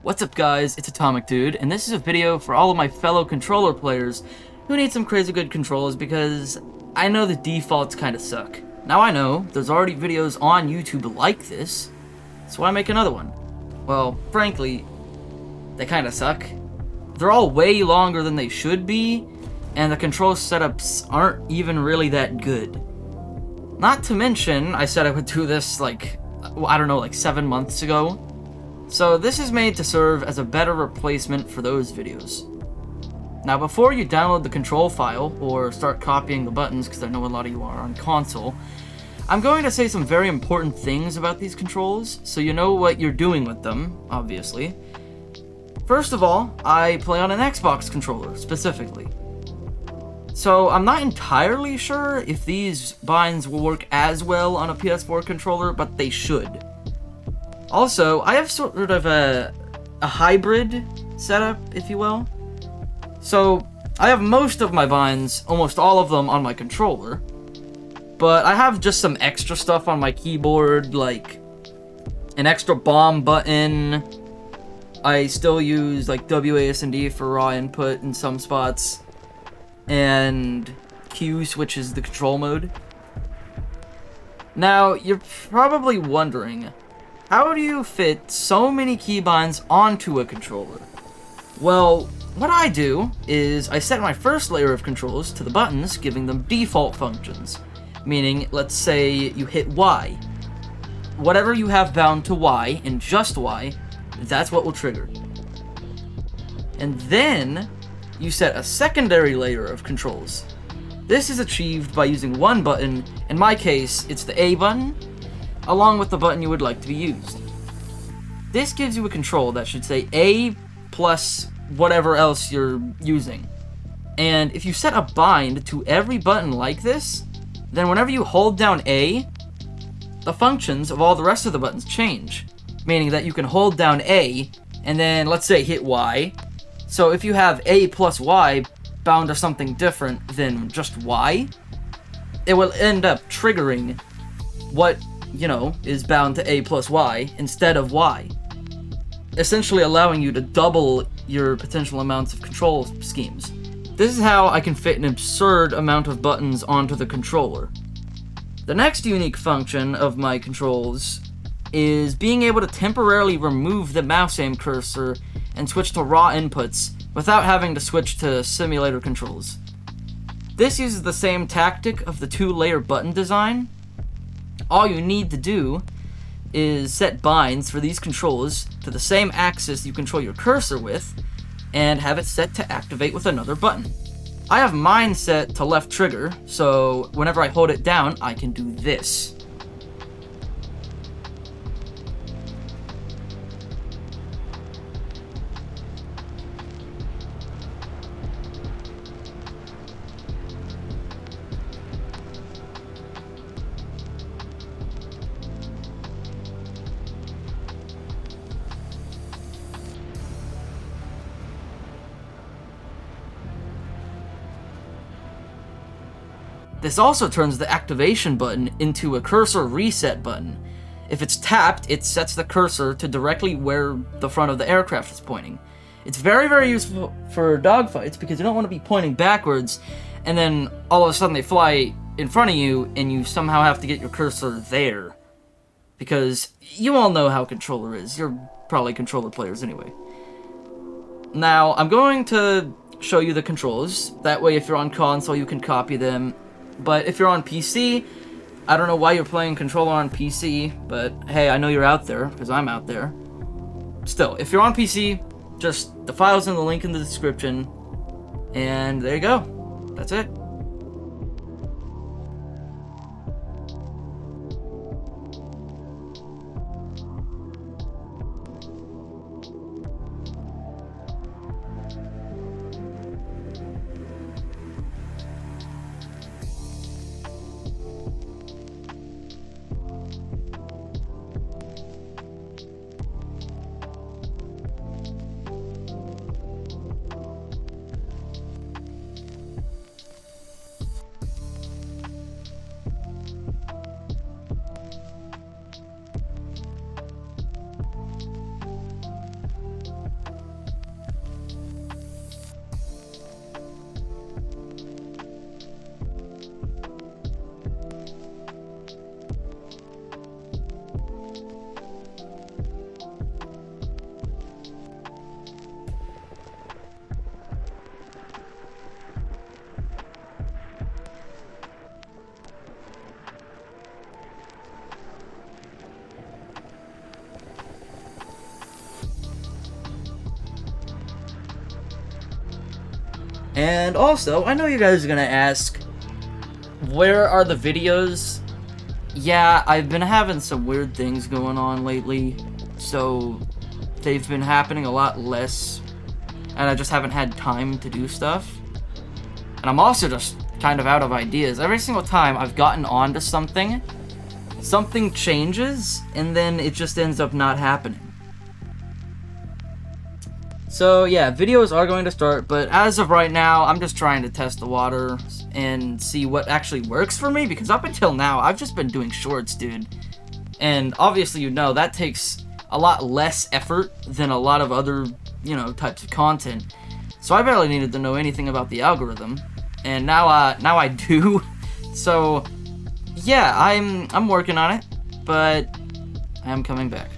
What's up guys, it's Atomic Dude, and this is a video for all of my fellow controller players who need some crazy good controls because I know the defaults kinda suck. Now I know, there's already videos on YouTube like this, so why make another one? Well, frankly, they kinda suck. They're all way longer than they should be, and the control setups aren't even really that good. Not to mention, I said I would do this like 7 months ago. So this is made to serve as a better replacement for those videos. Now before you download the control file, or start copying the buttons, because I know a lot of you are on console, I'm going to say some very important things about these controls, so you know what you're doing with them, obviously. First of all, I play on an Xbox controller, specifically. So I'm not entirely sure if these binds will work as well on a PS4 controller, but they should. Also, I have sort of a hybrid setup, if you will. So, I have most of my binds, almost all of them, on my controller. But I have just some extra stuff on my keyboard, like an extra bomb button. I still use like WASD for raw input in some spots. And Q switches the control mode. Now, you're probably wondering, how do you fit so many keybinds onto a controller? Well, what I do is I set my first layer of controls to the buttons, giving them default functions. Meaning, let's say you hit Y. Whatever you have bound to Y, and just Y, that's what will trigger. And then, you set a secondary layer of controls. This is achieved by using one button, in my case, it's the A button, along with the button you would like to be used. This gives you a control that should say A plus whatever else you're using. And if you set a bind to every button like this, then whenever you hold down A, the functions of all the rest of the buttons change. Meaning that you can hold down A, and then let's say hit Y. So if you have A plus Y bound to something different than just Y, it will end up triggering what is bound to A plus Y instead of Y. Essentially allowing you to double your potential amounts of control schemes. This is how I can fit an absurd amount of buttons onto the controller. The next unique function of my controls is being able to temporarily remove the mouse aim cursor and switch to raw inputs without having to switch to simulator controls. This uses the same tactic of the two-layer button design. All you need to do is set binds for these controls to the same axis you control your cursor with, and have it set to activate with another button. I have mine set to left trigger, so whenever I hold it down, I can do this. This also turns the activation button into a cursor reset button. If it's tapped, it sets the cursor to directly where the front of the aircraft is pointing. It's very, very useful for dogfights because you don't want to be pointing backwards and then all of a sudden they fly in front of you and you somehow have to get your cursor there. Because you all know how controller is. You're probably controller players anyway. Now, I'm going to show you the controls. That way if you're on console you can copy them. But if you're on PC, I don't know why you're playing controller on PC, but hey, I know you're out there, because I'm out there. Still, if you're on PC, just the file's in the link in the description, and there you go. That's it. And also, I know you guys are gonna ask, where are the videos? Yeah, I've been having some weird things going on lately, so they've been happening a lot less, and I just haven't had time to do stuff. And I'm also just kind of out of ideas. Every single time I've gotten onto something, something changes, and then it just ends up not happening. So yeah, videos are going to start, but as of right now, I'm just trying to test the water and see what actually works for me, because up until now, I've just been doing shorts, dude. And obviously, you know, that takes a lot less effort than a lot of other, you know, types of content. So I barely needed to know anything about the algorithm, and now I do. So yeah, I'm working on it, but I am coming back.